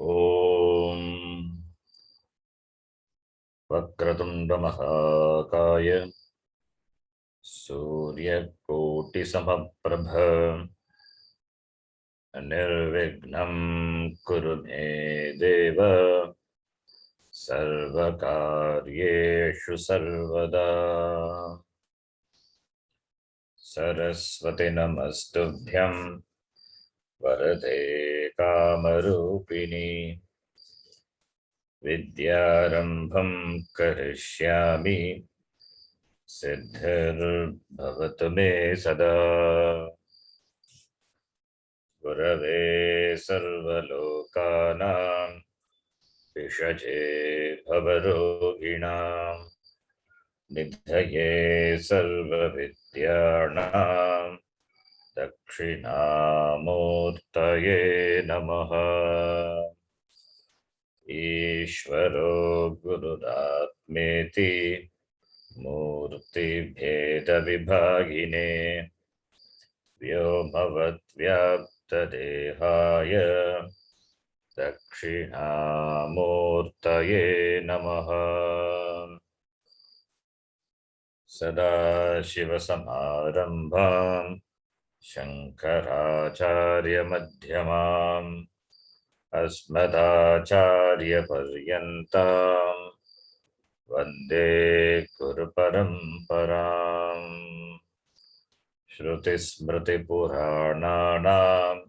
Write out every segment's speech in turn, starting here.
ॐ वक्रतुण्ड महाकाय सूर्यकोटिसमप्रभ निर्विघ्नं कुरु मे देव सर्वकार्येषु सर्वदा। सरस्वती नमस्तुभ्यं वरदे कामरूपिणी विद्यारम्भं करिष्यामि सिद्धिर्भवतु मे सदा। गुरवे सर्वलोकानां विषजे भवरोगिणां निधये सर्वविद्यानां दक्षिणामूर्तये नमः। ईश्वरो गुरुरात्मेति मूर्तिभेदविभागिने व्योमवद्व्याप्तदेहाय दक्षिणामूर्तये नमः। सदाशिवसमारम्भां शङ्कराचार्यमध्यमाम् अस्मदाचार्यपर्यन्तां वन्दे गुरुपरम्पराम्। श्रुतिस्मृतिपुराणानाम्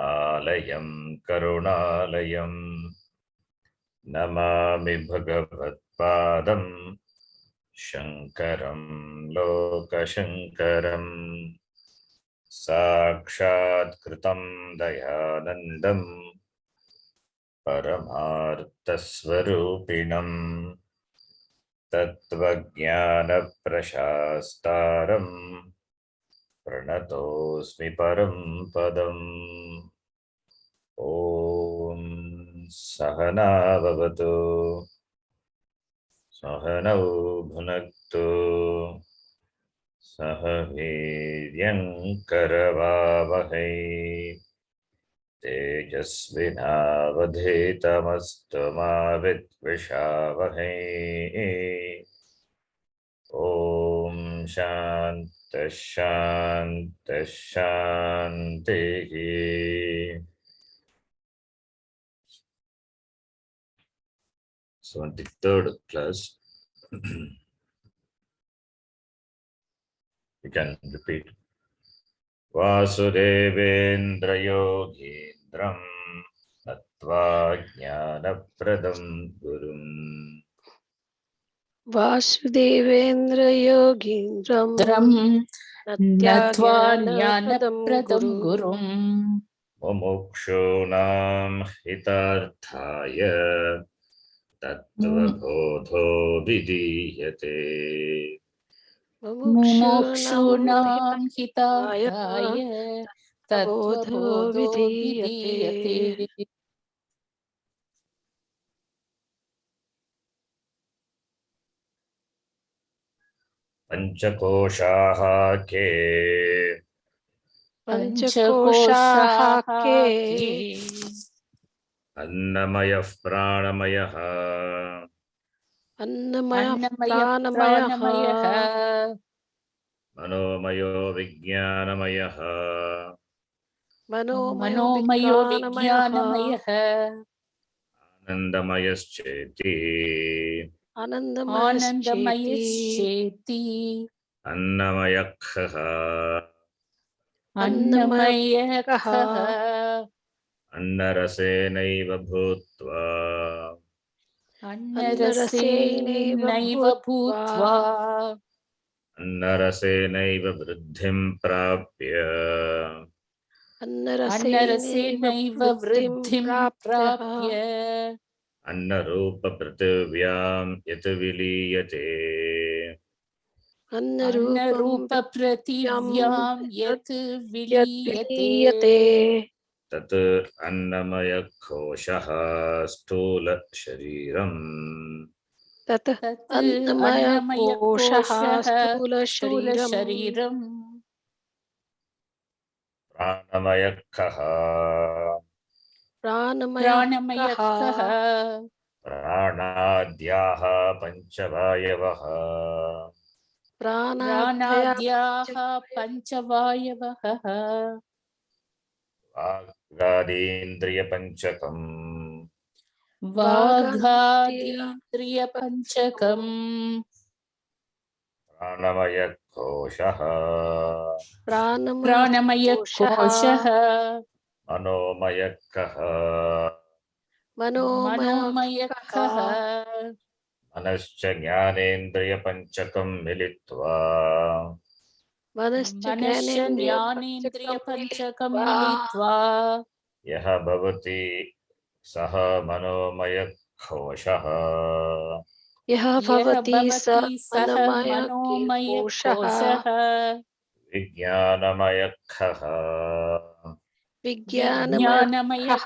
आलयं करुणालयं नमामि भगवत्पादं शङ्करं लोकशङ्करम्। साक्षात्कृतं दयानन्दं परमार्थस्वरूपिणं तत्त्वज्ञानप्रशास्तारं प्रणतोऽस्मि परं पदम्। ॐ सहना भवतु सहनौ भुनक्तु सह वीर्यङ्करवावहै तेजस्विनावधीतमस्तु मा विद्विषावहै। ॐ शान्तिः शान्तिः शान्तिः। 73rd class. You can repeat. Vasudevendra योगीन्द्रं नत्वा ज्ञानप्रदं गुरुं वासुदेवेन्द्र योगीन्द्रं नत्वा ज्ञानप्रदं गुरुं मुमुक्षूणां हितार्थाय तत्त्वबोधो विधीयते। मुमुक्षूणां हितार्थाय तत्त्वबोधो विधीयते। पंचकोशाः के अन्नमयः प्राणमयः अन्नमयः प्राणमयः मनोमयो विज्ञानमयः मनोमयो विज्ञानमयः आनन्दमयश्चेति आनन्दमयश्चेति अन्नमयः अन्नमयः अन्नरसेनैव भूत्वा अन्नरसेनैव भूत्वा अन्नरसेनैव वृद्धिं प्राप्य अन्नरसेनैव वृद्धिं प्राप्य अन्नरूपपृथिव्यां यत् विलीयते अन्नरूपपृथिव्यां यत् विलीयते तत् अन्नमयकोशः स्थूलशरीरम् तत् अन्नमयकोशः स्थूलशरीरम् प्राणमयः प्राणमयः कः प्राणाद्याः पञ्चवायवः प्राणाद्याः पञ्चवायवः वागादीन्द्रियपञ्चकम् वाघादीन्द्रियपञ्चकम् प्राणमयकोशः प्राणमयकोशः मनोमयकः मनोमयः मनश्च ज्ञानेन्द्रियपञ्चकं मिलित्वा मनश्च ज्ञानेन्द्रियपञ्चकं मिलित्वा यः भवति सः मनोमयकोशः यः भवति स मनोमयकोशः विज्ञानमयकः विज्ञानमयः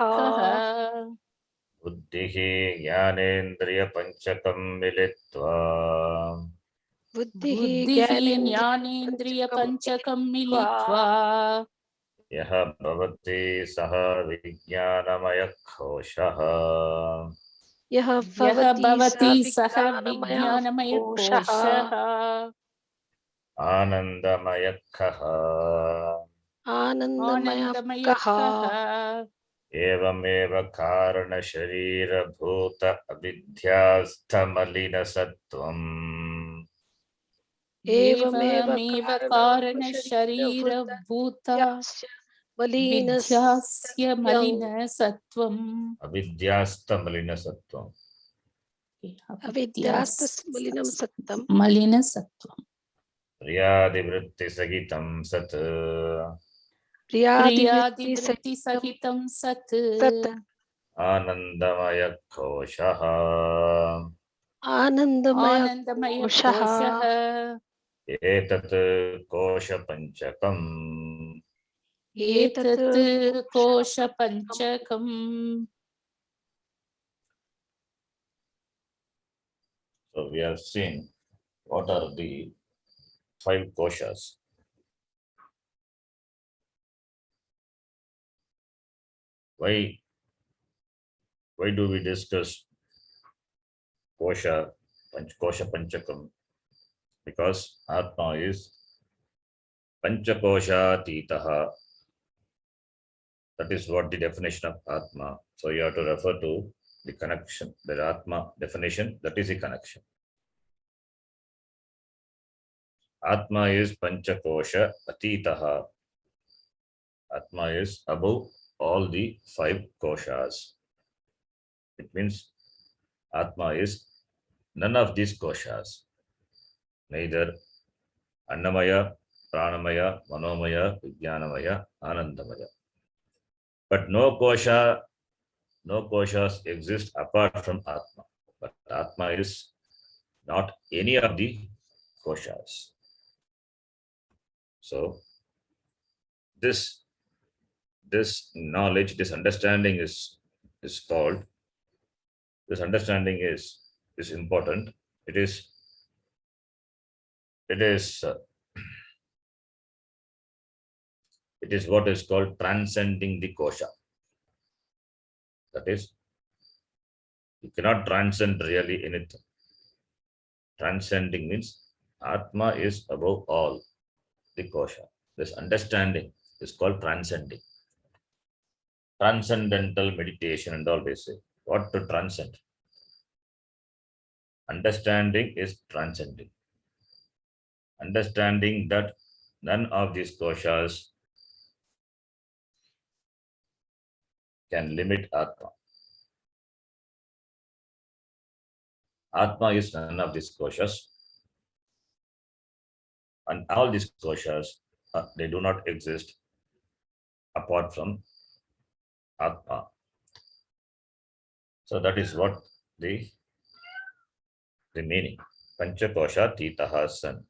बुद्धिः ज्ञानेन्द्रियपञ्चकं मिलित्वा बुद्धिः ज्ञानेन्द्रियपञ्चकं मिलित्वा यः भवति सः विज्ञानमयकोशः यः भवति सः विज्ञानमयकोशः आनन्दमयकः आनन्दमयः एवमेव कारणशरीरभूत अविद्यास्थमलिनसत्त्वम् एवमेव कारणशरीरभूत विद्यास्य मलिनसत्त्वम् अविद्यास्तमलिनसत्त्वम् अविद्यास्तमलिनं सत्तं मलिनसत्त्वम् प्रियादिवृत्तिसहितं सत् प्रियादिवृत्तिसहितं सत् आनन्दमयकोशः आनन्दमयकोशः एतत् कोशपञ्चकम् एतत् कोशपञ्चकम् So we have seen what are the 5 koshas. Why do we discuss kosha panchakam? Because Atma is panchakosha titaha. That is what the definition of Atma. So you have to refer to the connection, the Atma definition, that is the connection. Atma is panchakosha atitaha. Atma is above all the 5 koshas. It means Atma is none of these koshas. Neither Annamaya, Pranamaya, Manomaya, Vijnanamaya, Anandamaya. But no koshas exist apart from Atma. But Atma is not any of the koshas. So this knowledge, this understanding is called. This understanding is important. It is what is called transcending the kosha. That is, you cannot transcend really anything. Transcending means Atma is above all the kosha. This understanding is called transcending. Transcendental meditation and all they say. What to transcend? Understanding is transcending. Understanding that none of these koshas can limit Atma. Atma is none of these koshas. And all these koshas, they do not exist apart from Atma. So that is what the meaning. Panchakosha titaha san.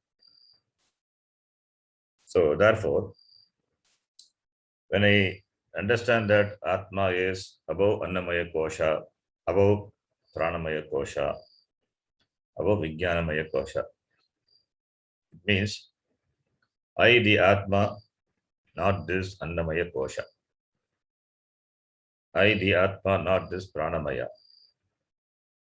So therefore, when I understand that Atma is above Annamaya kosha, above Pranamaya kosha, above Vijnanamaya kosha, it means I, the Atma, not this Annamaya kosha. I, the Atma, not this Pranamaya.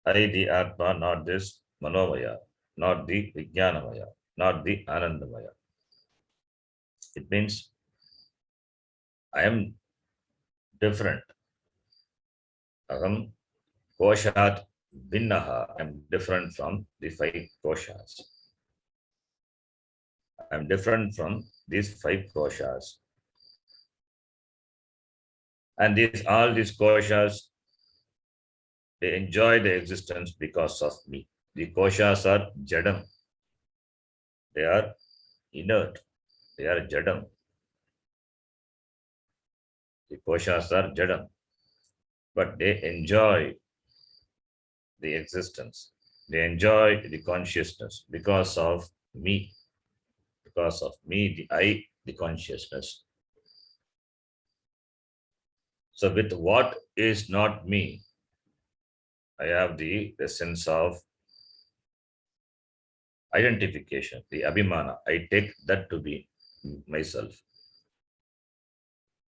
I, the Atma, not this Manomaya, not the Vijnanamaya, not the Anandamaya. It means I am different. Aham Koshat Binnaha. I am different from the 5 koshas. I am different from these 5 koshas. And all these koshas, they enjoy the existence because of me. The koshas are jadam. They are inert. They are jadam. The koshas are jadam. But they enjoy the existence. They enjoy the consciousness because of me. Because of me, the I, the consciousness. So with what is not me, I have the sense of identification, the abhimana. I take that to be myself.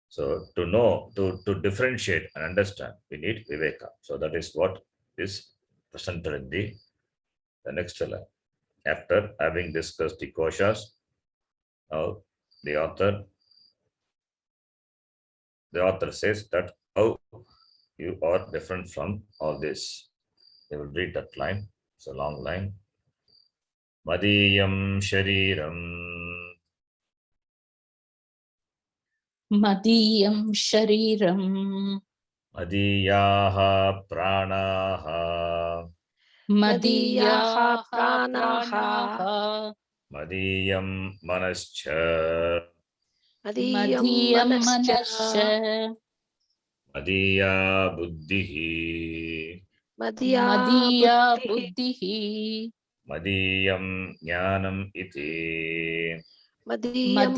So to know, to differentiate and understand, we need viveka. So that is what is presented in the next line. After having discussed the koshas, now the author says that how you are different from all this. They will read that line. It's a long line. Madiyam Shariram. Madiyam Shariram. Madiyaha Pranaha. Madiyaha Pranaha. Madiyam Manascha. Madiyam Manascha. Madiya Buddhihi. Madiya Buddhihi. Madiyam Jnanam Iti. Madiyam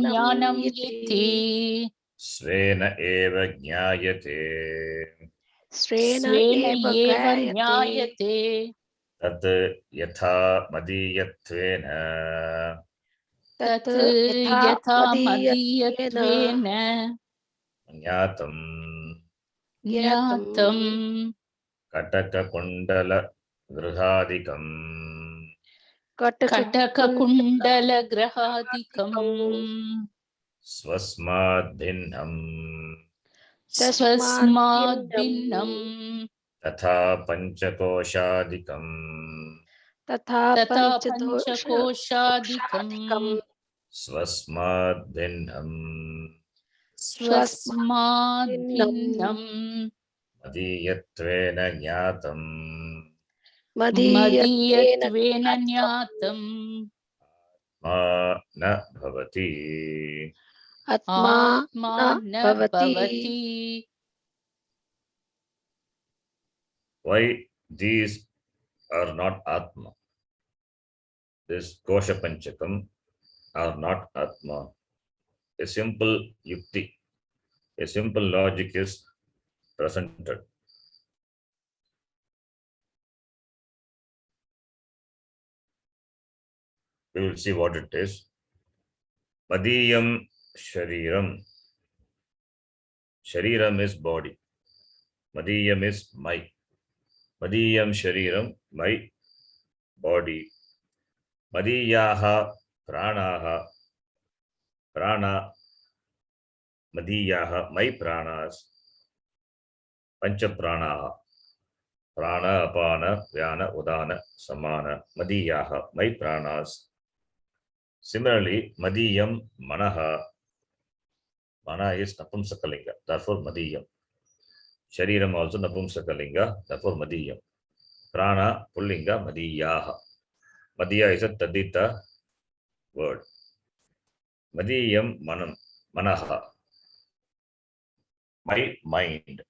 Jnanam Iti. Svena eva jnayate. Svena eva jnayate. Tat yatha madiyatvena. Tat yatha madiyatvena. Jnatam. Jnatam. Kataka kundala grihadikam. Kataka kundala grahadikam. Swasmad bhinnam. Swasmad bhinnam. Tatha panchakoshadikam. Tata panchakoshadikam. Swasmad bhinnam. Swasmad bhinnam. Madiyatvena jnatam. Madiyatvena jnatam. Na bhavati. Atma na bhavati. Why these are not Atma? This Kosha Panchakam are not Atma. A simple yukti, a simple logic is presented. We will see what it is. Madiyam Shariram. Shariram is body. Madiyam is my. Madiyam Shariram, my body. Madiyaha Pranaha. Prana. Madiyaha, my pranas. Pancha Pranaha. Prana, Apana, Vyana, Udana, Samana. Madiyaha, my pranas. Similarly, Madiyam Manaha. Mana is Napumsakalinga, therefore Madiyam. Shariram also Napumsakalinga, therefore Madiyam. Prana, Pullinga, Madiyaha. Madiya is a Tadita word. Madiyam Manam, Manaha. My mind.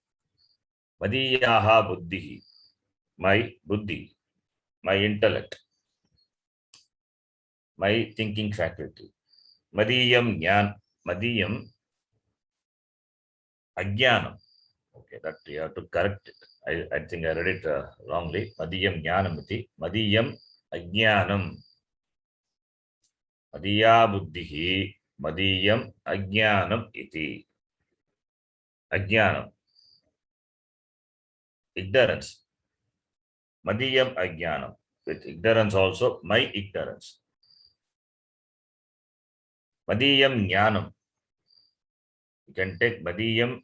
Madiyaha Buddhihi. My Buddhi. My intellect. My thinking faculty. Madiyam Jnana. Madiyam Ajnanam. Okay, that you have to correct it. I think I read it wrongly. Madiyam Jnanam iti. Madiyam Ajnanam. Madiya Buddhihi. Madiyam Ajnanam iti. Ajnanam. ignorance. Madiyam Ajnanam. With ignorance also, my ignorance. Madiyam Jnanam. You can take Madiyam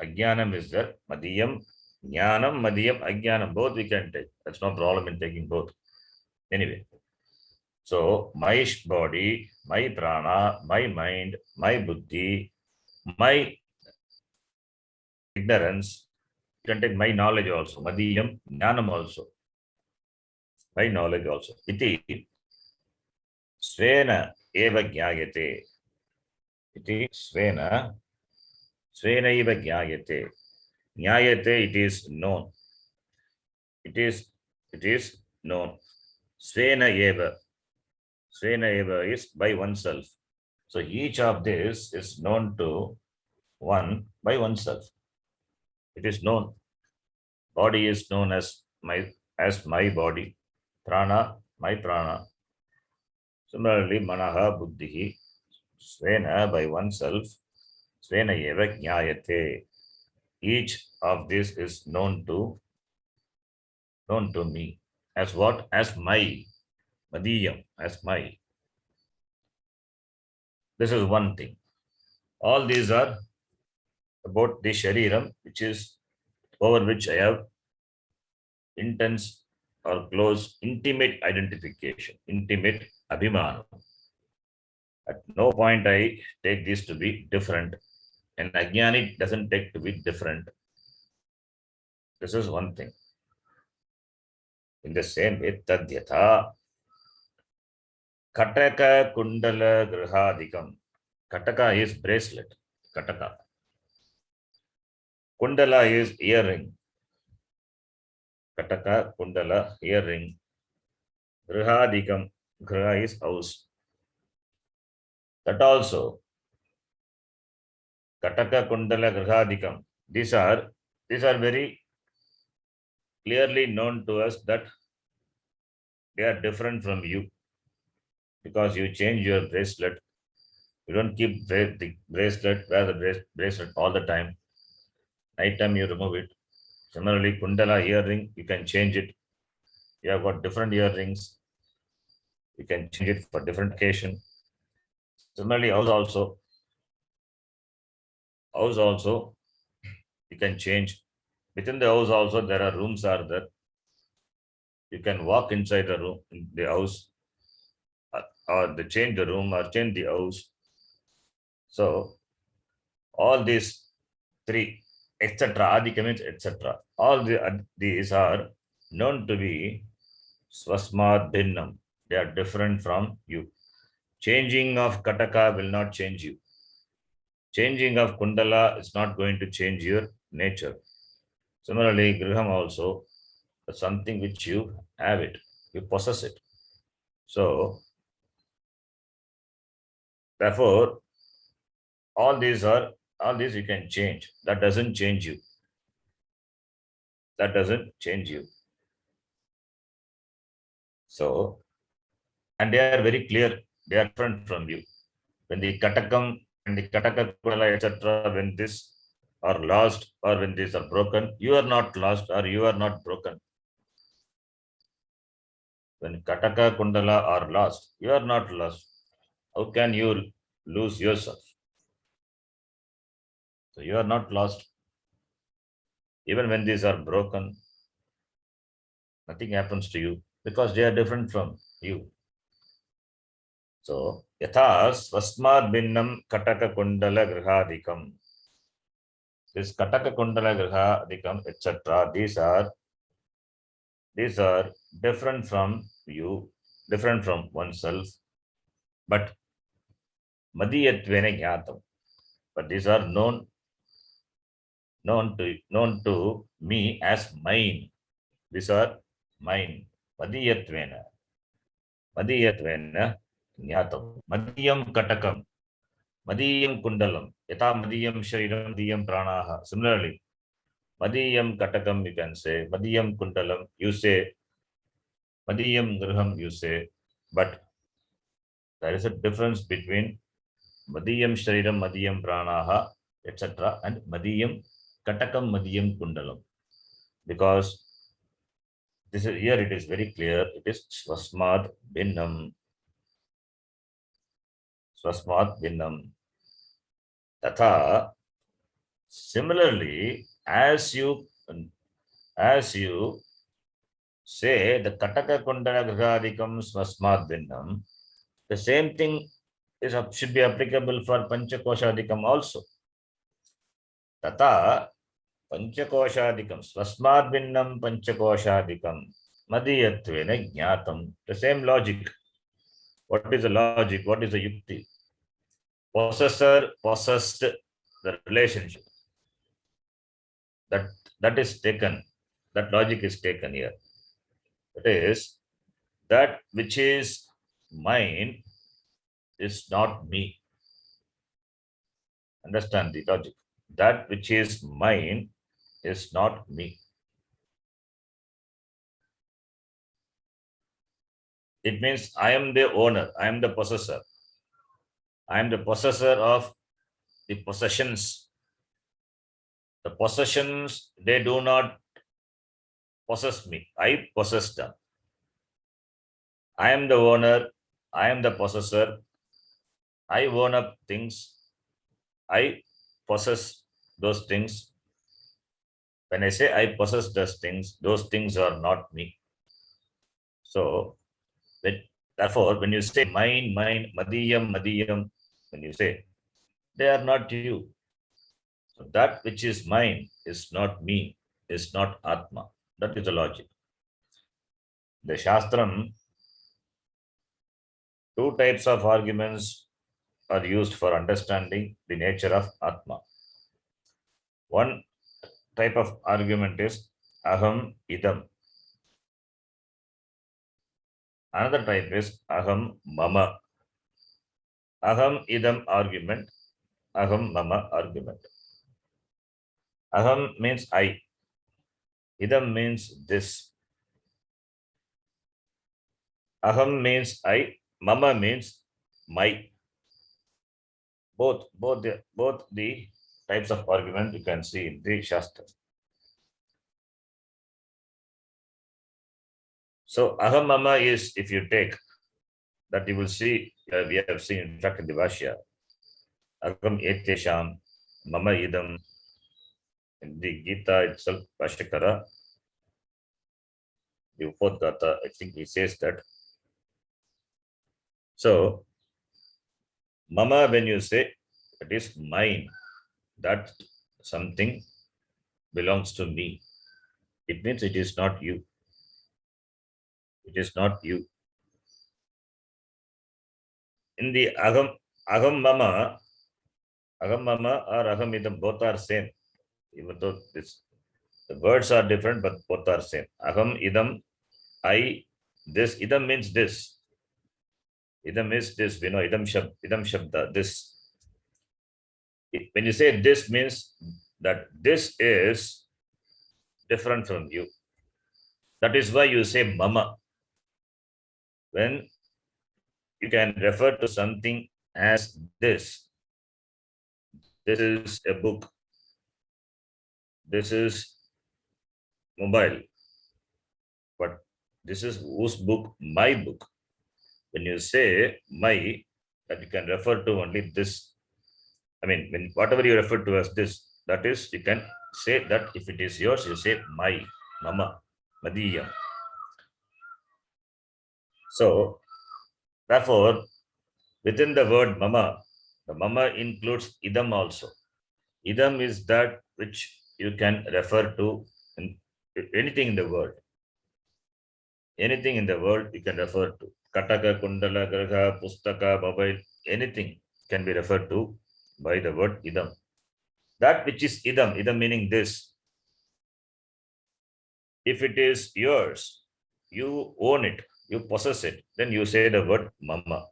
Ajnanam is there. Madiyam Jnanam, Madiyam Ajnanam. Both we can take. That's no problem in taking both. Anyway. So, my body, my prana, my mind, my buddhi, my ignorance, you can take my knowledge also. Madiyam Jnanam also. My knowledge also. Iti Svena eva jnayate. Iti Svena eva jnayate. Jnayate, it is known. It is known. Svena eva. Svena eva is by oneself. So each of this is known to one by oneself. It is known. Body is known as my body. Prana, my prana. Similarly, manaha, buddhihi, svena by oneself, svena eva jnayate. Each of this is known to me. As what? As my. Madiyam, as my. This is one thing. All these are about the shariram, which is over which I have intense or close, intimate identification, intimate abhimanam. At no point I take this to be different, and ajnani doesn't take to be different. This is one thing. In the same way, tadyatha kataka kundala grihadikam. Kataka is bracelet. Kataka. Kundala is earring. Kataka, kundala, earring. Grihadikam. Griha is house. That also. Kataka, kundala, grihadikam. These are very clearly known to us that they are different from you, because you change your bracelet. You don't keep the bracelet, wear the bracelet all the time. Night time you remove it. Similarly, kundala earring, you can change it. You have got different earrings. You can change it for different occasion. Similarly, house also, you can change. Within the house also, there are rooms are there. You can walk inside the room, in the house, or they change the room or change the house. So, all these three, etc., adhika means etc. All these are known to be swasmad bhinnam. They are different from you. Changing of kataka will not change you. Changing of kundala is not going to change your nature. Similarly, griham also is something which you have it, you possess it. So, therefore, all these you can change. That doesn't change you. That doesn't change you. So, and they are very clear. They are different from you. When the katakam and the kataka kundala, etc., when this are lost or when these are broken, you are not lost or you are not broken. When kataka kundala are lost, you are not lost. How can you lose yourself? So you are not lost. Even when these are broken, nothing happens to you because they are different from you. So, yatha swasmad bhinnam kataka kundala grihadikam. This kataka kundala grihadikam, etc., these are different from you, different from oneself, but madiyatvena jnatam. But these are known to me as mine. These are mine. Madiyatvena jnatam. Madiyam katakam. Madiyam kundalam. Yata madiyam shariram, madiyam pranaha. Similarly, madiyam katakam you can say, madiyam kundalam you say, madiyam griham you say, but there is a difference between madiyam shariram, madiyam pranaha, etc., and madiyam katakam, madiyam kundalam. because this is here it is very clear. It is swasmad bhinnam. Swasmad bhinnam. Tatha. Similarly, as you say the Kataka Kundala Grihadikam Swasmad bhinnam, the same thing should be applicable for Panchakoshadikam also. Tata Panchakoshadikam Swasmad bhinnam Panchakoshadikam Madiyatvena Jnatam. The same logic. What is the logic? What is the yukti? Possessor, possessed, the relationship. That is taken. That logic is taken here. It is that which is mine is not me. Understand the logic. That which is mine is not me. It means I am the owner. I am the possessor. I am the possessor of the possessions. The possessions, they do not possess me. I possess them. I am the owner. I am the possessor. I own up things. I possess those things. When I say I possess those things are not me. So, therefore, when you say mine, madiyam, when you say, they are not you. So that which is mine is not me, is not Atma. That is the logic. The Shastram, two types of arguments are used for understanding the nature of Atma. One type of argument is Aham Idam. Another type is Aham Mama. Aham Idam argument, Aham Mama argument. Aham means I. Idam means this. Aham means I. Mama means my. Both the types of argument you can see in the Shastra. So Aham Mama is, if you take that, you will see, we have seen in fact in the Vashya, Aham Etesham, Mama Idam, in the Gita itself, Vashyakara, the Upadgata, I think he says that. So, Mama, when you say it is mine, that something belongs to me, it means it is not you. It is not you. In the Aham Mama or Aham Idam, both are same. Even though the words are different, but both are same. Aham Idam, I, this. Idam means this. Idam is this. We know Idam Shabda, this. When you say this, means that this is different from you. That is why you say Mama. When you can refer to something as this. This is a book. This is mobile. But this is whose book? My book. When you say my, that you can refer to only this. I mean, when whatever you refer to as this, that is, you can say that if it is yours, you say my, Mama, Madiyam. So, therefore, within the word Mama, the Mama includes Idam also. Idam is that which you can refer to in anything in the world. Anything in the world you can refer to. Kataka, Kundala, Graha, Pustaka, mobile, anything can be referred to by the word Idam. That which is Idam meaning this. If it is yours, you own it, you possess it, then you say the word Mama.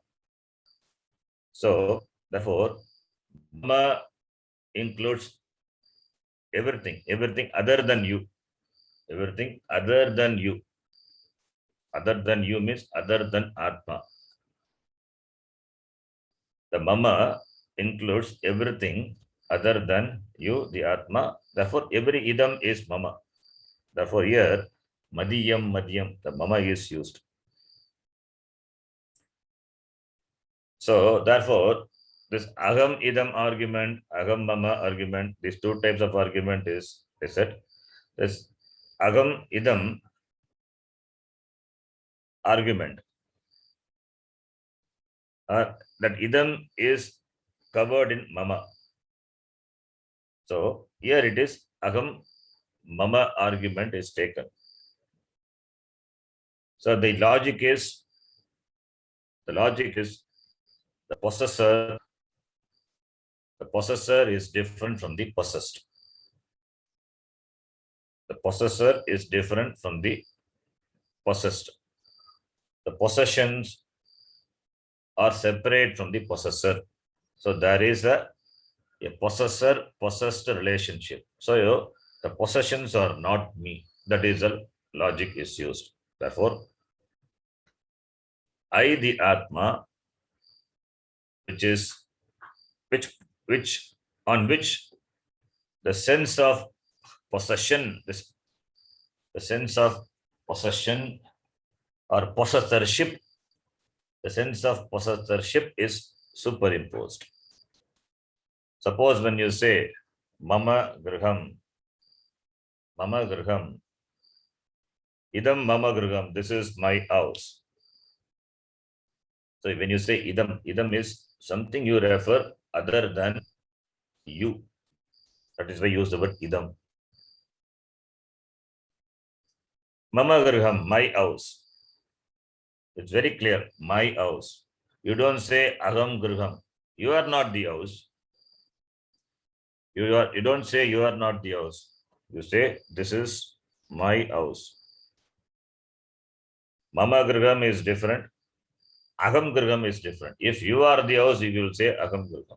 So, therefore, Mama includes everything other than you. Everything other than you. Other than you means other than Atma. The Mama includes everything other than you, the Atma. Therefore, every Idam is Mama. Therefore, here madiyam, madiyam, the mama is used. So, therefore, this agam idam argument, agam mama argument, these two types of argument is said. This agam idam argument, that idam is covered in mama. So here it is agam mama argument is taken. So the logic is the possessor is different from the possessed. The possessor is different from the possessed. The possessions are separate from the possessor. So there is a possessor-possessed relationship. So the possessions are not me. That is the logic is used. Therefore, I, the Atma, which on which the sense of possession, the sense of possession or possessorship, the sense of possessorship is superimposed. Suppose when you say mama griham, idam mama griham, this is my house. So when you say idam is something you refer other than you. That is why you use the word idam. Mama griham, my house. It's very clear, my house. You don't say agam griham. You are not the house. You don't say you are not the house. You say this is my house. Mama griham is different. Agam griham is different. If you are the house, you will say agam griham.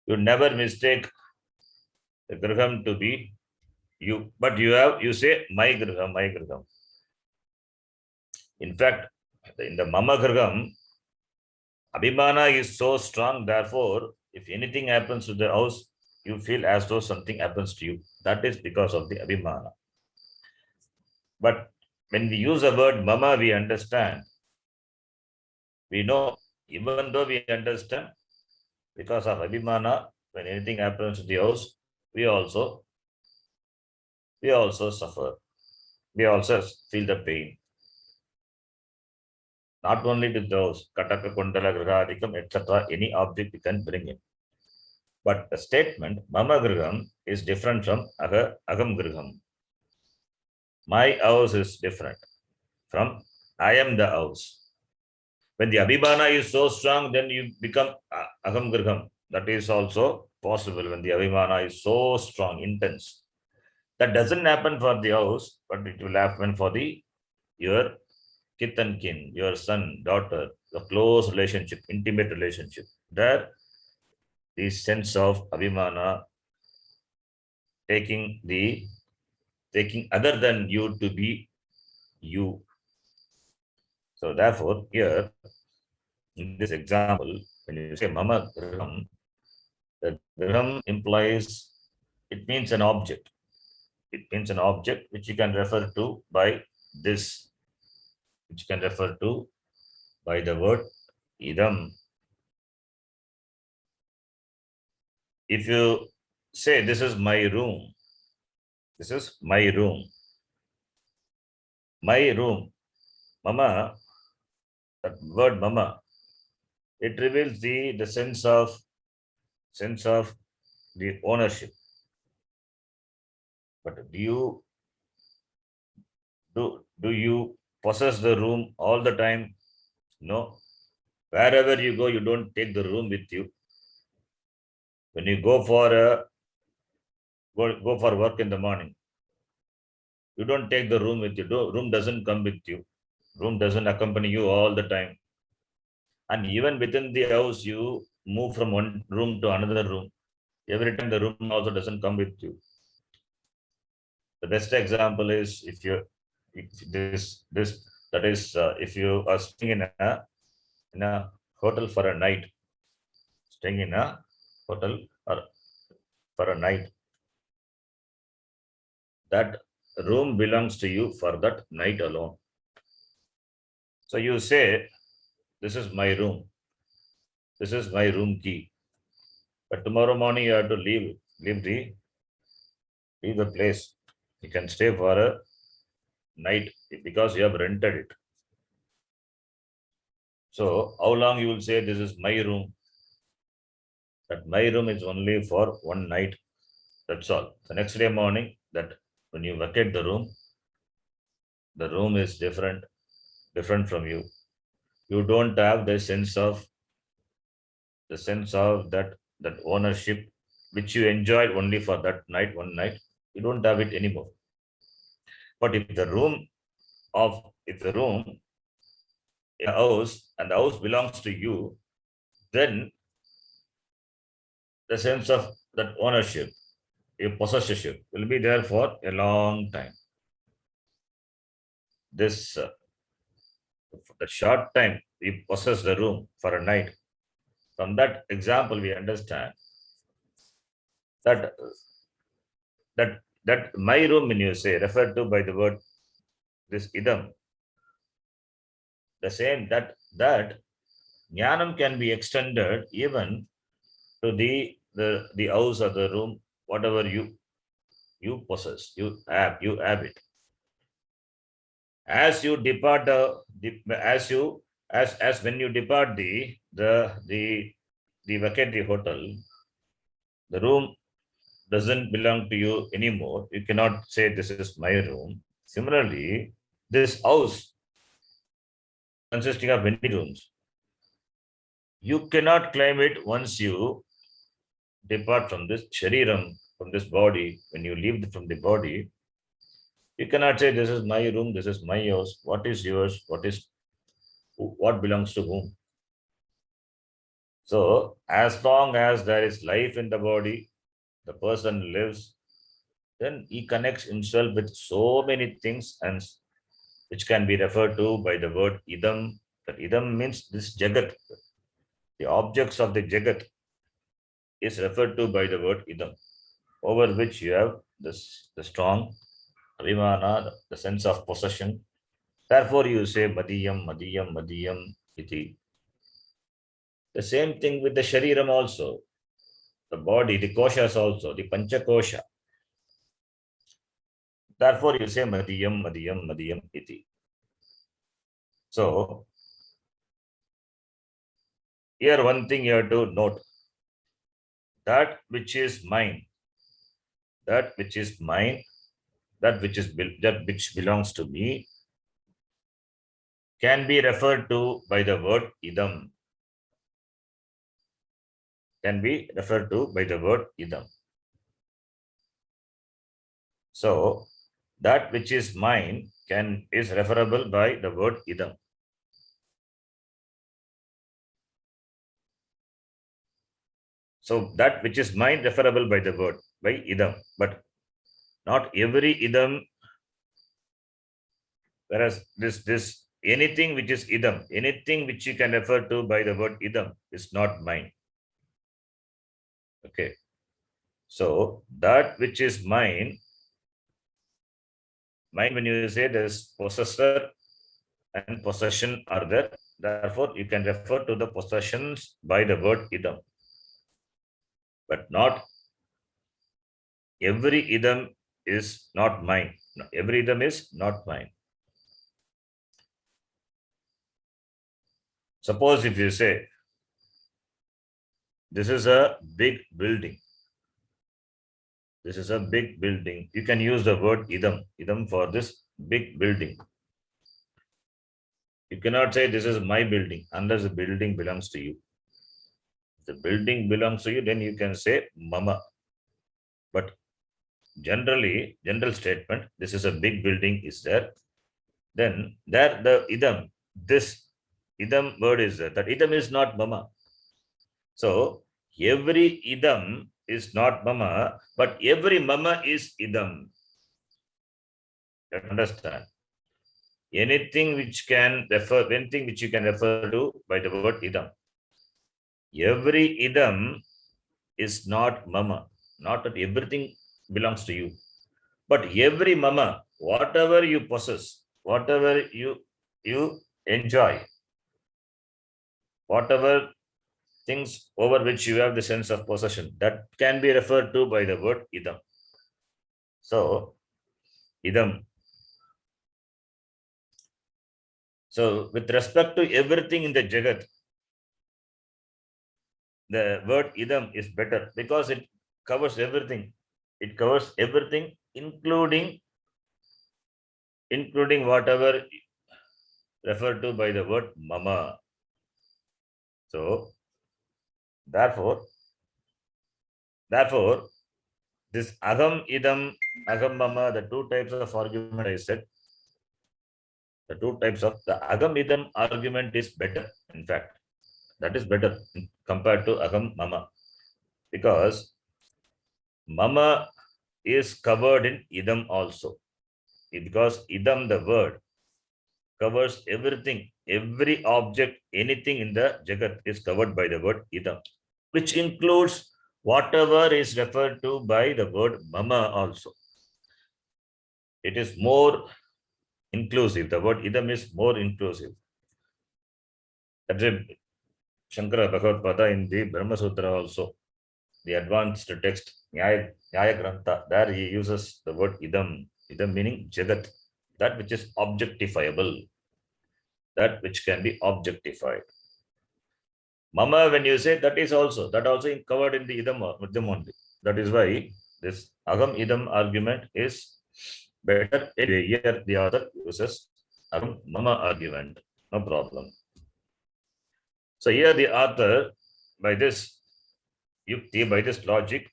You never mistake the griham to be you, but you say my griham. In fact, in the mama griham, abhimana is so strong. Therefore, if anything happens to the house, you feel as though something happens to you. That is because of the abhimana. But when we use the word mama, we understand. We know, even though we understand, because of abhimana, when anything happens to the house, we also suffer. We also feel the pain. Not only with those, kataka, kundala, grihadikam, etc., any object we can bring in. But the statement, mama griham, is different from agam griham. My house is different from I am the house. When the abhimana is so strong, then you become agam griham. That is also possible when the abhimana is so strong, intense. That doesn't happen for the house, but it will happen for your kith and kin, your son, daughter, the close relationship, intimate relationship. There, the sense of abhimana taking other than you to be you. So therefore, here in this example, when you say mama griham, the griham implies, it means an object. It means an object which you can refer to by this, which you can refer to by the word idam. If you say this is my room, this is my room. My room, mama, that word mama, it reveals the sense of the ownership. But do you possess the room all the time? No. Wherever you go, you don't take the room with you. When you go for work in the morning, you don't take the room with you. Room doesn't come with you. Room doesn't accompany you all the time. And even within the house, you move from one room to another room. Every time the room also doesn't come with you. The best example is if you are staying in a hotel for a night, staying in a hotel or for a night, that room belongs to you for that night alone. So you say, this is my room. This is my room key. But tomorrow morning you have to leave the place. You can stay for a night because you have rented it. So how long you will say this is my room? That my room is only for one night. That's all. The next day morning, that when you vacate the room is different from you. You don't have the sense of that ownership which you enjoyed only for that night, one night. You don't have it anymore. But if the room in a house and the house belongs to you, then the sense of that ownership, your possessorship, will be there for a long time. This the short time you possess the room for a night. From that example, we understand that my room, when you say, referred to by the word this idam, the same that jnanam can be extended even to the house or the room, whatever you possess, you have it. As you depart as when you depart the vacate the hotel, the room doesn't belong to you anymore. You cannot say this is my room. Similarly, this house consisting of many rooms, you cannot claim it once you depart from this shariram, from this body. When you leave from the body, you cannot say this is my room, this is my house. What is yours? What belongs to whom? So as long as there is life in the body, the person lives, then he connects himself with so many things, and which can be referred to by the word idam. That idam means this jagat. The objects of the jagat is referred to by the word idam, over which you have the strong abhimana, the sense of possession. Therefore, you say madiyam, madiyam, madiyam iti. The same thing with the shariram also. The body, the koshas also, the pancha kosha. Therefore, you say madiyam, madiyam, madiyam iti. So, here one thing you have to note. That which is mine, that which is mine, that which belongs to me, can be referred to by the word idam. Can be referred to by the word idam. So, that which is mine is referable by the word idam. So, that which is mine referable by the word, by idam. But not every idam, whereas this anything which is idam, anything which you can refer to by the word idam is not mine. Okay. So, that which is mine, when you say this possessor and possession are there, therefore you can refer to the possessions by the word idam. But not every idam is not mine. No, every idam is not mine. Suppose if you say, this is a big building. This is a big building. You can use the word idam for this big building. You cannot say this is my building unless the building belongs to you. If the building belongs to you, then you can say mama. But generally, general statement, this is a big building is there. Then there the idam, this idam word is there. That idam is not mama. So every idam is not mama, but every mama is idam. You understand? Anything which you can refer to by the word idam. Every idam is not mama. Not that everything belongs to you, but every mama whatever you possess, whatever you enjoy, whatever things over which you have the sense of possession, that can be referred to by the word idam. So, idam. So, with respect to everything in the Jagat, the word idam is better because it covers everything. It covers everything, including whatever referred to by the word mama. So, therefore, this agam, idam, agam, mama, the two types of argument I said, the agam, idam argument is better. In fact, that is better compared to agam, mama, because mama is covered in idam also, because idam, the word, covers everything, every object, anything in the Jagat is covered by the word idam, which includes whatever is referred to by the word mama also. It is more inclusive. The word idam is more inclusive. That's a Shankara Bhagavad Pada in the Brahma Sutra also, the advanced text, Nyaya Grantha, there he uses the word idam, idam meaning Jagat, that which is objectifiable, that which can be objectified. Mama, when you say that is also covered in the idam only. That is why this agam idam argument is better. Here the author uses agam mama argument. No problem. So here the author, by this yukti, by this logic,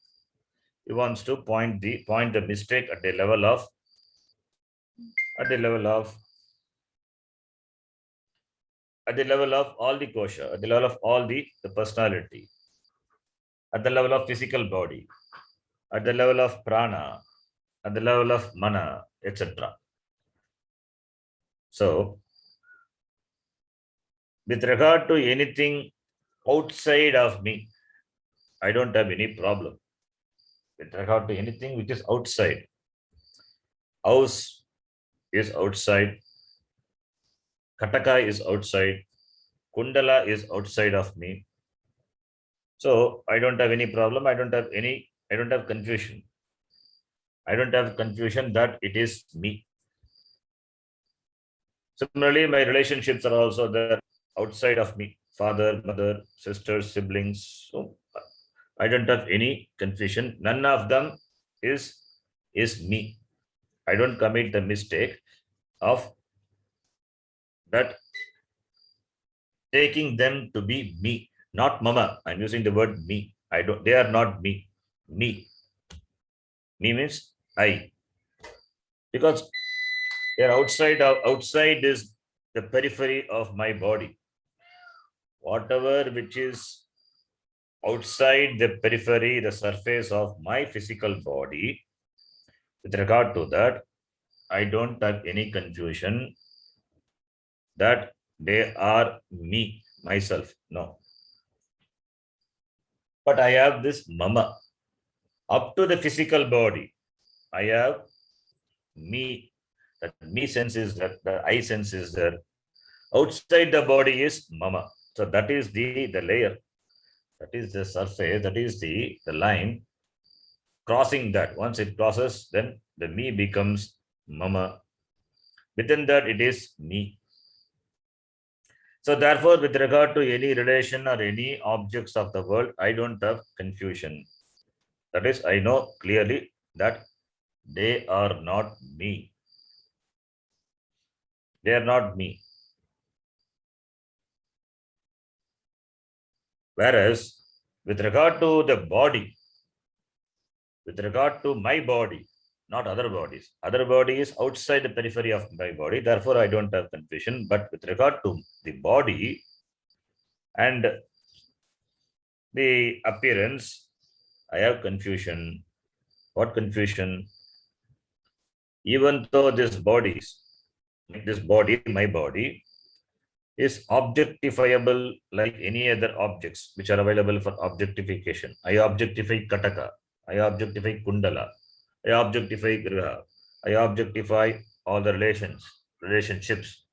he wants to point the mistake at the level of all the kosha, at the level of all the personality, at the level of physical body, at the level of prana, at the level of mana, etc. So, with regard to anything outside of me, I don't have any problem. With regard to anything which is outside, house is outside, Kataka is outside, Kundala is outside of me. So I don't have any problem. I don't have confusion. I don't have confusion that it is me. Similarly, my relationships are also there outside of me. Father, mother, sisters, siblings. So I don't have any confusion. None of them is me. I don't commit the mistake of that taking them to be me, not mama. I'm using the word me. They are not me. Me means I. Because they're outside is the periphery of my body. Whatever which is outside the periphery, the surface of my physical body, with regard to that, I don't have any confusion that they are me, myself. No. But I have this mama. Up to the physical body, I have me. That me sense is there, the I sense is there. Outside the body is mama. So that is the layer. That is the surface, that is the line. Crossing that, once it crosses, then the me becomes mama. Within that, it is me. So therefore, with regard to any relation or any objects of the world, I don't have confusion. That is, I know clearly that they are not me. They are not me. Whereas, with regard to the body, with regard to my body, not other bodies. Other body is outside the periphery of my body. Therefore, I don't have confusion. But with regard to the body and the appearance, I have confusion. What confusion? Even though this body, my body, is objectifiable like any other objects which are available for objectification. I objectify Kataka. I objectify Kundala. I objectify Griha. I objectify all the relationships.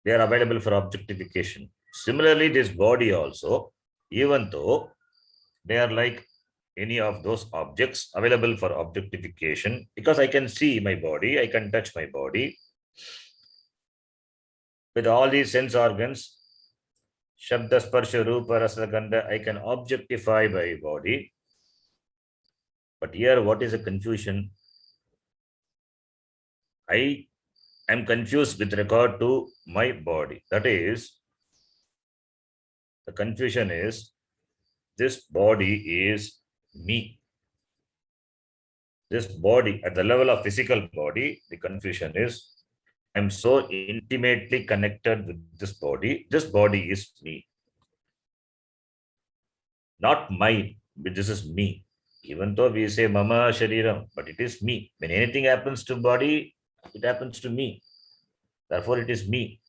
They are available for objectification. Similarly, this body also, even though they are like any of those objects available for objectification, because I can see my body, I can touch my body. With all these sense organs, Shabda, Sparsha, Rupa, Rasa, Gandha, I can objectify my body. But here, what is the confusion? I am confused with regard to my body. That is, the confusion is, this body is me. This body, at the level of physical body, the confusion is, I'm so intimately connected with this body. This body is me. Not mine, but this is me. Even though we say Mama Shariram, but it is me. When anything happens to body, it happens to me. Therefore, it is me.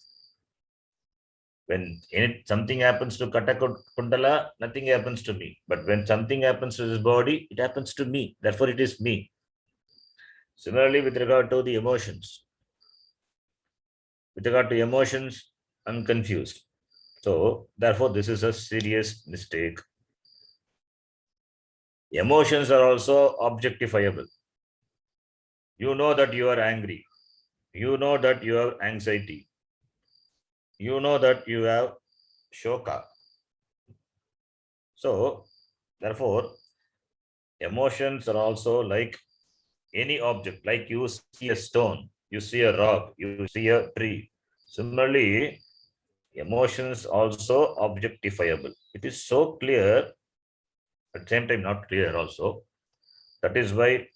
When something happens to Katakut Kundala, nothing happens to me. But when something happens to this body, it happens to me. Therefore, it is me. Similarly, with regard to the emotions. With regard to emotions, I'm confused. So, therefore, this is a serious mistake. Emotions are also objectifiable. You know that you are angry. You know that you have anxiety. You know that you have shoka. So, therefore, emotions are also like any object, like you see a stone, you see a rock, you see a tree. Similarly, emotions also objectifiable. It is so clear, at the same time not clear also. That is why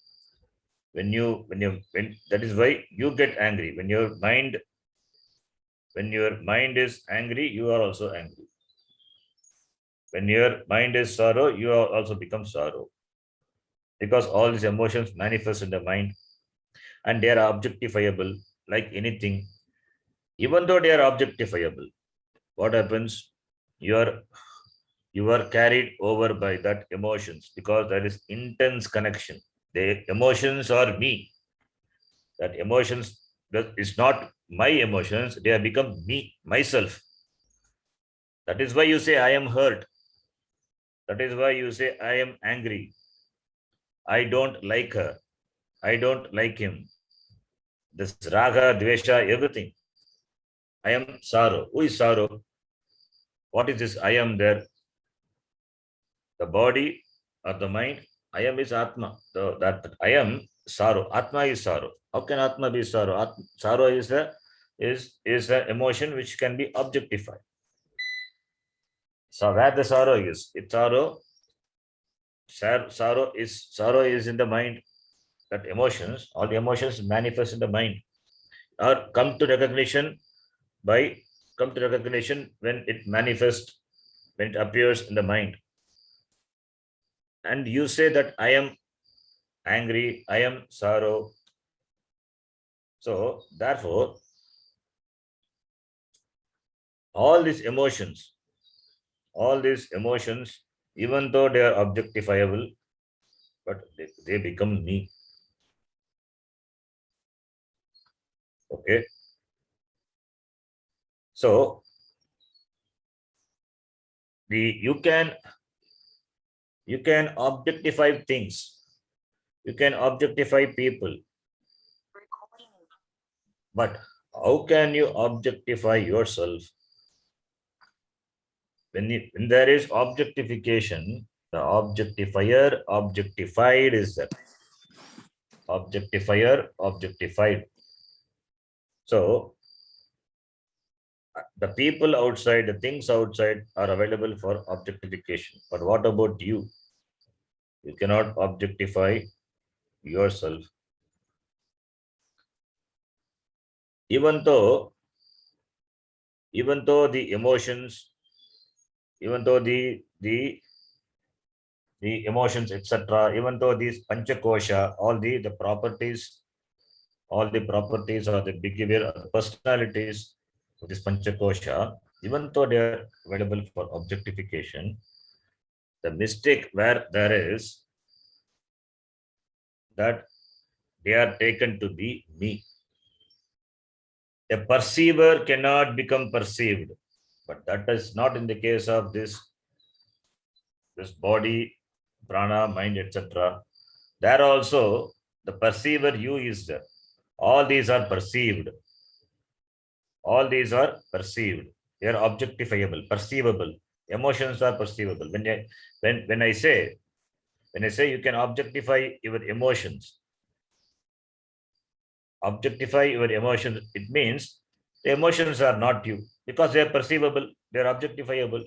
when that is why you get angry. When your mind is angry, you are also angry. When your mind is sorrow, you are also become sorrow. Because all these emotions manifest in the mind and they are objectifiable like anything. Even though they are objectifiable, what happens? You are carried over by that emotions because there is intense connection. The emotions are me. That emotions that is not my emotions, they have become me, myself. That is why you say I am hurt. That is why you say I am angry. I don't like her. I don't like him. This raga, dvesha, everything. I am sorrow. Who is sorrow? What is this I am there? The body or the mind. I am is Atma. That I am sorrow. Atma is sorrow. How can Atma be sorrow? Sorrow is an emotion which can be objectified. So where the sorrow is? It's sorrow is in the mind. That emotions, all the emotions manifest in the mind, or come to recognition when it manifests, when it appears in the mind. And you say that I am angry, I am sorrow. So therefore, all these emotions, even though they are objectifiable, but they become me. Okay. So you can objectify things. You can objectify people. But how can you objectify yourself? When there is objectification, the objectifier, objectified is that. Objectifier, objectified. So, the people outside, the things outside are available for objectification. But what about you? You cannot objectify yourself. Even though the emotions, even though the emotions, etc., even though these panchakosha, all the properties or the behavior or the personalities of this panchakosha, even though they are available for objectification, the mistake where there is that They are taken to be me. A perceiver cannot become perceived, but that is not in the case of this body, prana, mind, etc. There also the perceiver you is there. All these are perceived. All these are perceived. They are objectifiable, perceivable. Emotions are perceivable. When I say you can objectify your emotions, it means the emotions are not you because they are perceivable, they are objectifiable.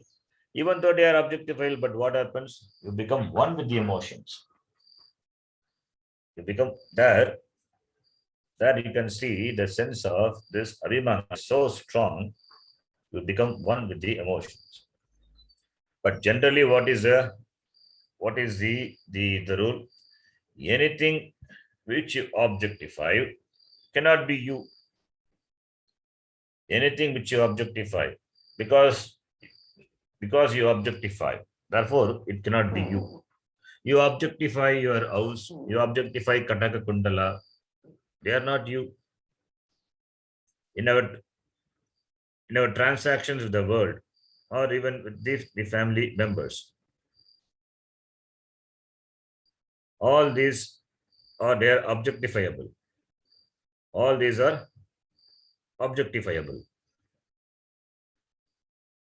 Even though they are objectifiable, but what happens? You become one with the emotions. You become there. There you can see the sense of this abhimana is so strong. You become one with the emotions. But generally, what is the rule? Anything which you objectify cannot be you. Anything which you objectify, because you objectify, therefore it cannot be you. You objectify your house, you objectify Kataka Kundala, they are not you. In our transactions with the world, or even with the family members, all these are they are objectifiable. All these are objectifiable.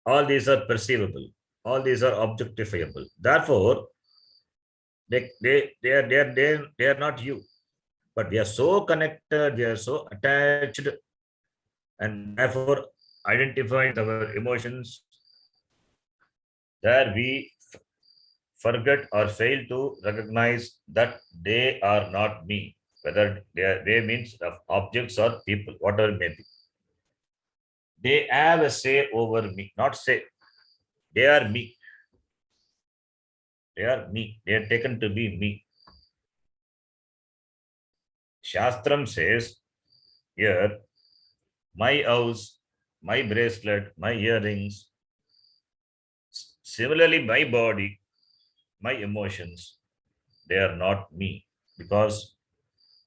All these are perceivable. All these are objectifiable. Therefore, they are not you. But we are so connected, we are so attached, and therefore identifying our emotions, there we forget or fail to recognize that they are not me. Whether they means of objects or people, whatever it may be. They have a say over me, not say. They are me. They are me. They are taken to be me. Shastram says here, my house, my bracelet, my earrings, similarly my body, my emotions, they are not me. Because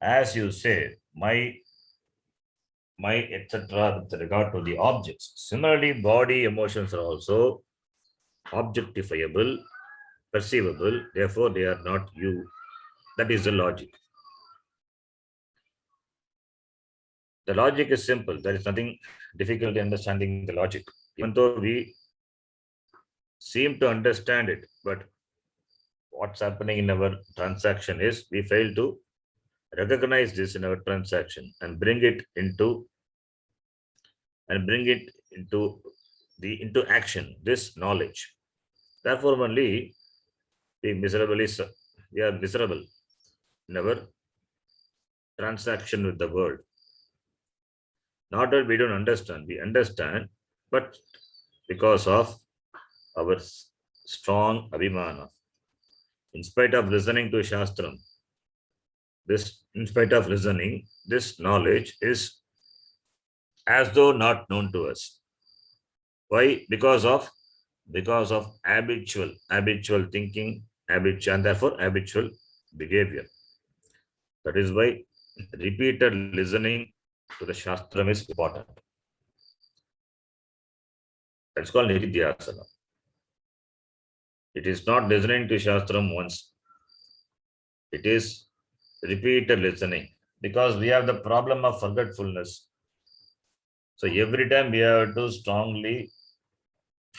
as you say, my etc. with regard to the objects. Similarly, body emotions are also objectifiable, perceivable, therefore they are not you. That is the logic. The logic is simple. There is nothing difficult in understanding the logic. Even though we seem to understand it, but what's happening in our transaction is we fail to recognize this in our transaction and bring it into into action, this knowledge. Therefore, only we are miserable in our transaction with the world. Not that we don't understand, we understand, but because of our strong abhimana, in spite of listening to Shastram, in spite of listening, this knowledge is as though not known to us. Why? Because of habitual thinking, and therefore habitual behavior. That is why repeated listening to the Shastram is important. That's called Nididhyasana. It is not listening to Shastram once. It is repeated listening, because we have the problem of forgetfulness. So every time we have to strongly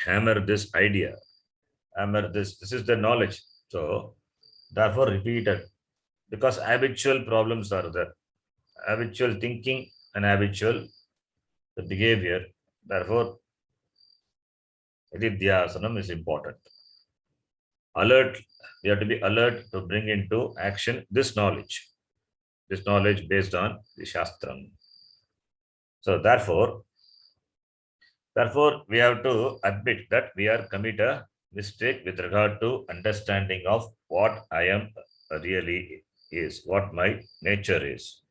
hammer this idea, this is the knowledge. So therefore repeated, because habitual problems are there, habitual thinking and habitual behavior. Therefore, Nididhyasanam is important. Alert, we have to be alert to bring into action this knowledge based on the Shastram. So therefore, we have to admit that we are commit a mistake with regard to understanding of what I am really is, what my nature is.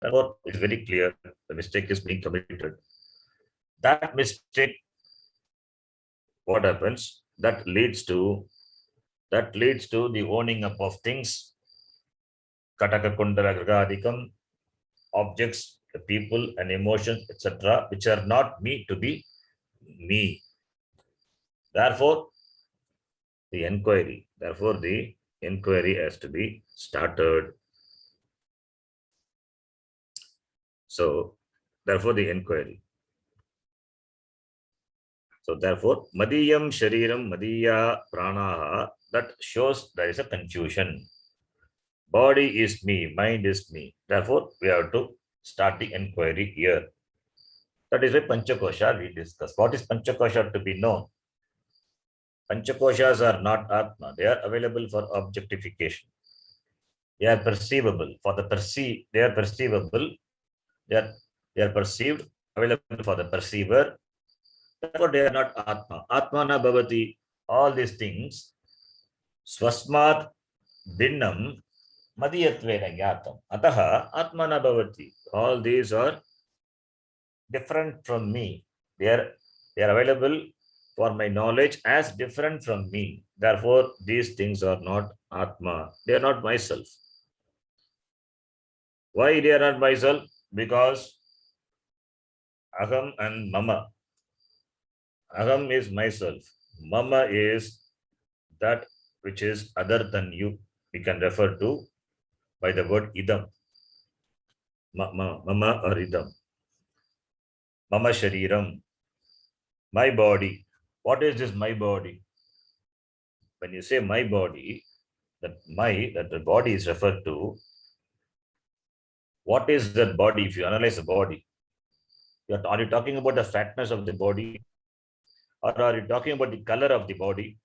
Therefore, it's very clear the mistake is being committed. That mistake, what happens? That leads to the owning up of things Kataka Kundala Gragadikam, objects, the people and emotions, etc., which are not me to be me. Therefore, the inquiry has to be started. So, therefore, the inquiry. So, therefore, Madiyam Shariram Madiya Pranaha, that shows there is a confusion. Body is me, mind is me. Therefore, we have to start the inquiry here. That is why Panchakosha we discuss. What is Panchakosha to be known? Panchakoshas are not Atma. They are available for objectification. They are perceivable. For the they are perceivable. They are perceived, available for the perceiver. Therefore, they are not Atma. Atmana bhavati. All these things. Swasmat Binnam Madiyatvena Yatam. Ataha Atmana bhavati. All these are different from me. They are available for my knowledge as different from me. Therefore, these things are not Atma. They are not myself. Why they are not myself? Because Aham and Mama. Aham is myself. Mama is that which is other than you. We can refer to by the word idam. Mama or idam. Mama shariram. My body. What is this my body? When you say my body, that the body is referred to. What is that body? If you analyze the body, are you talking about the fatness of the body? Or are you talking about the color of the body?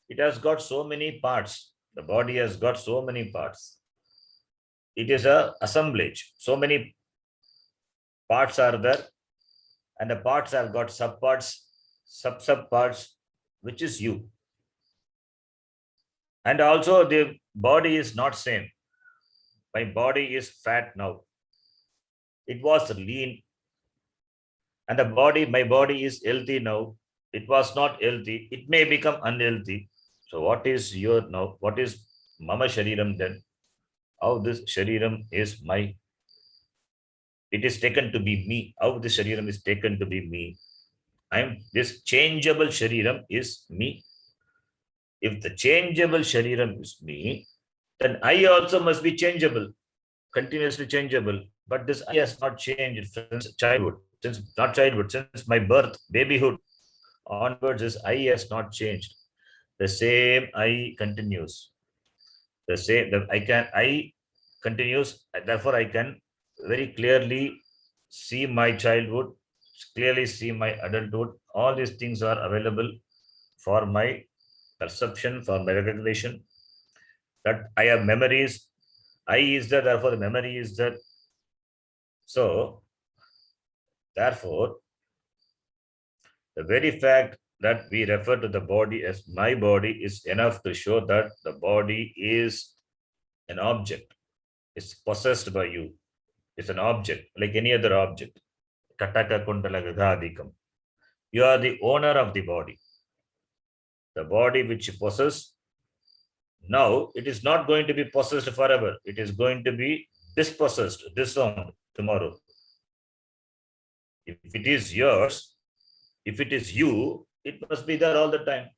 It has got so many parts. The body has got so many parts. It is a assemblage. So many parts are there, and the parts have got subparts, subparts, which is you. And also the body is not same. My body is fat now. It was lean. And my body is healthy now. It was not healthy. It may become unhealthy. So what is your now? What is Mama Shariram then? How this Shariram is my? It is taken to be me. How this Shariram is taken to be me? This changeable Shariram is me. If the changeable Shariram is me, then I also must be changeable, continuously changeable. But this I has not changed since childhood, since my birth, babyhood onwards, this I has not changed. The same I continues. The same I continues. Therefore, I can very clearly see my childhood, clearly see my adulthood. All these things are available for my perception, for my recognition. That I have memories. I is there, therefore the memory is there. So, therefore, the very fact that we refer to the body as my body is enough to show that the body is an object. It's possessed by you. It's an object, like any other object. Kataka Kundala Gagadikam. You are the owner of the body. The body which you possess, now it is not going to be possessed forever. It is going to be dispossessed, disowned tomorrow. If it is yours, if it is you, it must be there all the time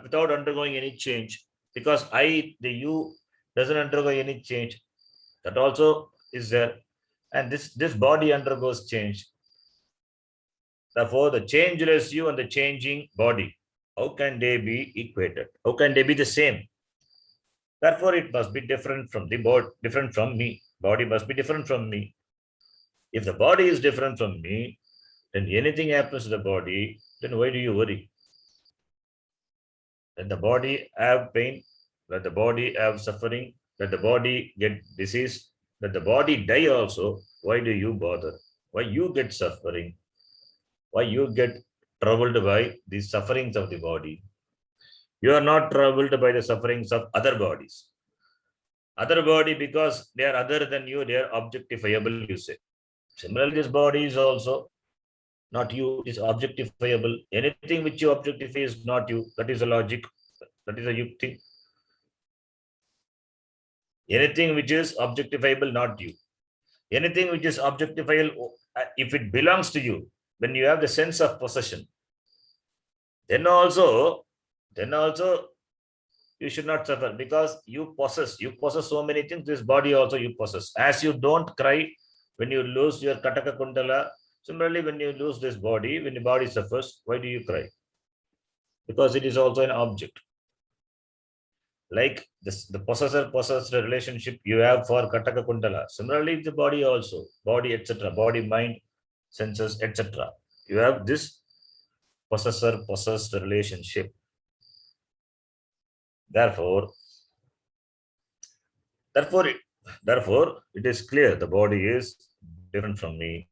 without undergoing any change. Because the you doesn't undergo any change. That also is there. And this body undergoes change. Therefore, the changeless you and the changing body, how can they be equated? How can they be the same? Therefore, it must be different from the body, different from me. Body must be different from me. If the body is different from me, then anything happens to the body, then why do you worry? Let the body have pain, let the body have suffering, let the body get disease, let the body die also. Why do you bother? Why you get suffering? Why you get troubled by the sufferings of the body? You are not troubled by the sufferings of other bodies. Other body, because they are other than you, they are objectifiable, you say. Similarly, this body is also not you, it is objectifiable. Anything which you objectify is not you. That is a logic. That is a yukti. Anything which is objectifiable, not you. Anything which is objectifiable, if it belongs to you, when you have the sense of possession, then also you should not suffer, because you possess so many things. This body also you possess. As you don't cry when you lose your Kataka Kundala, similarly when you lose this body, when the body suffers, why do you cry? Because it is also an object. Like this, the possessor relationship you have for Kataka Kundala. Similarly, the body also, body, etc., body, mind, senses, etc. You have this possessed relationship. Therefore, it is clear the body is different from me.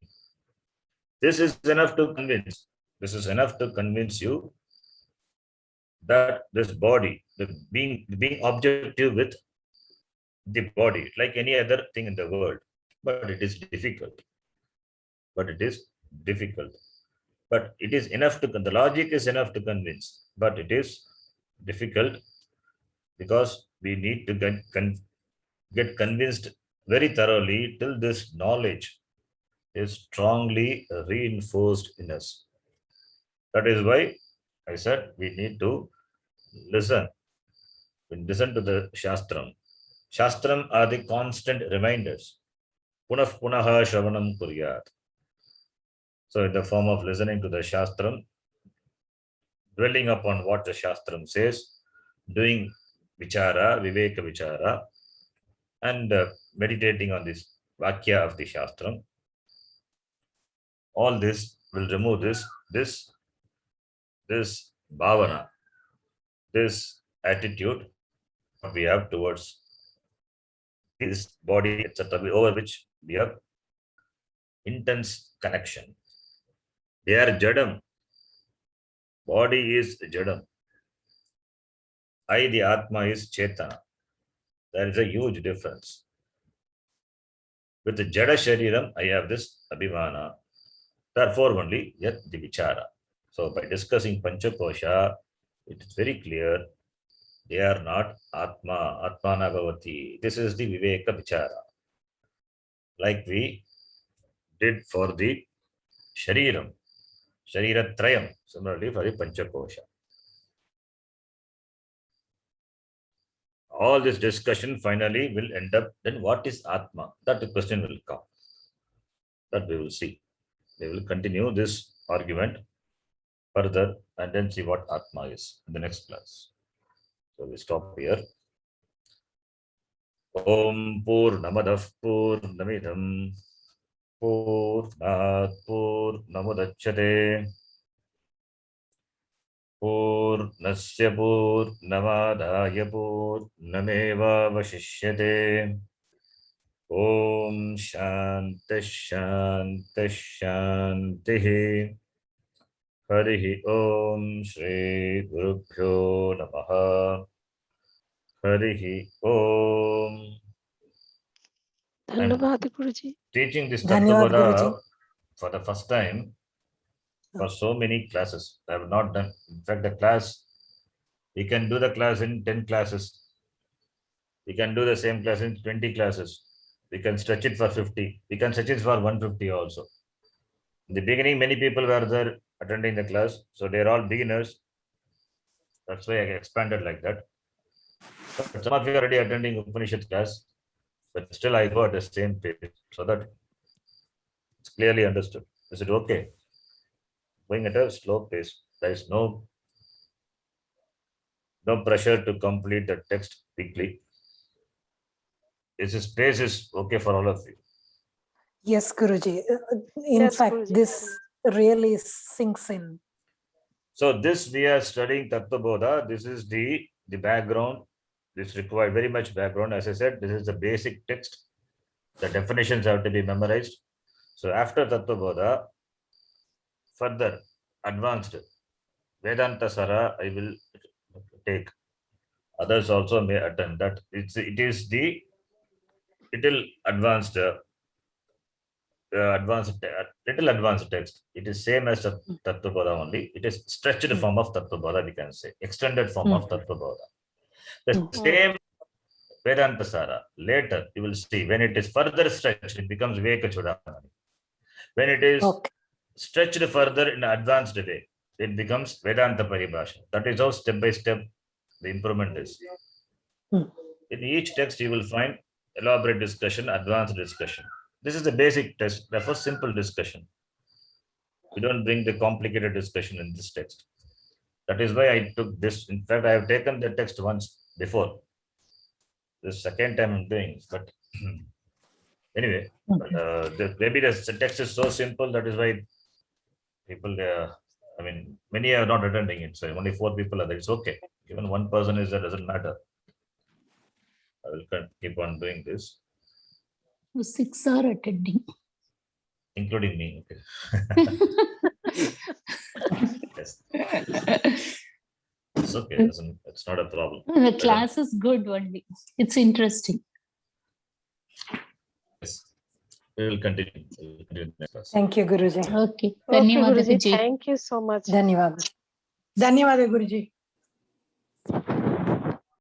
This is enough to convince. This is enough to convince you that this body, the being objective with the body, like any other thing in the world, but it is difficult. But it is enough to, the logic is enough to convince, but it is difficult because we need to get convinced very thoroughly till this knowledge is strongly reinforced in us. That is why I said we need to listen. We listen to the Shastram. Shastram are the constant reminders. Punah punaha shravanam kuryat. So in the form of listening to the Shastram, dwelling upon what the Shastram says, doing vichara, viveka vichara, and meditating on this vakya of the Shastram, all this will remove this bhavana, this attitude we have towards this body, etc., over which we have intense connection. They are jadam. Body is jadam. I, the Atma, is Chetana. There is a huge difference. With the Jada Shariram, I have this Abhimana. Therefore, only Yat the Vichara. So, by discussing Panchakosha, it is very clear they are not Atma, Atmana Bhavati. This is the Viveka Vichara. Like we did for the Shariram, Shariratrayam, similarly for the Panchakosha. All this discussion finally will end up, then what is Atma? That the question will come. That we will see. We will continue this argument further and then see what Atma is in the next class. So we stop here. Om Purnamadav Purnamidam Purnat Purnamudachyate Purnasya Purnamadaya Purnameva Vashishyate. Om Shanti Shanti Shanti. Harihi Om Shri Gurubhyo Namaha. Harihi Om. धन्यवाद गुरुजी. Teaching this Dhanyavad, Tattva Guruji. for the first time for so many classes. I have not done. In fact, the class, we can do the class in 10 classes. We can do the same class in 20 classes. We can stretch it for 50. We can stretch it for 150 also. In the beginning, many people were there attending the class. So they're all beginners. That's why I expanded like that. But some of you are already attending Upanishad class. But still I go at the same pace so that it's clearly understood. Is it okay? Going at a slow pace. There is no pressure to complete the text quickly. This pace is okay for all of you. Yes, Guruji. In Yes, fact, Guruji. this really sinks in. So this we are studying Tattva Bodha. This is the background. This requires very much background. As I said, this is the basic text. The definitions have to be memorized. So after Tattva Bodha, further advanced Vedanta Sara I will take. Others also may attend that. It is the little advanced advanced text. It is same as Tattva Bodha only. It is stretched form of Tattva Bodha, we can say. Extended form of Tattva Bodha. The same Vedanta Sara. Later, you will see when it is further stretched, it becomes Viveka Chudamani. When it is Okay. stretched further in an advanced way, it becomes Vedanta Paribhasha. That is how step by step the improvement is. Hmm. In each text, you will find elaborate discussion, advanced discussion. This is the basic text, therefore simple discussion. We don't bring the complicated discussion in this text. That is why I took this. In fact, I have taken the text once before. The second time I'm doing it, but anyway, maybe the text is so simple, that is why people, I mean, many are not attending it. So only 4 people are there. It's okay. Even one person is there, doesn't matter. I will keep on doing this, 6 are attending. including me. Okay. Yes. It's okay. It's not a problem. The class is good only. It's interesting. Yes. We will continue. We will continue next class. Thank you, Guruji. Okay. Okay, Dhanyawad, Guruji, Vijay. thank you so much. Dhanyawad. ಧನ್ಯವಾದ ಗುರುಜಿ.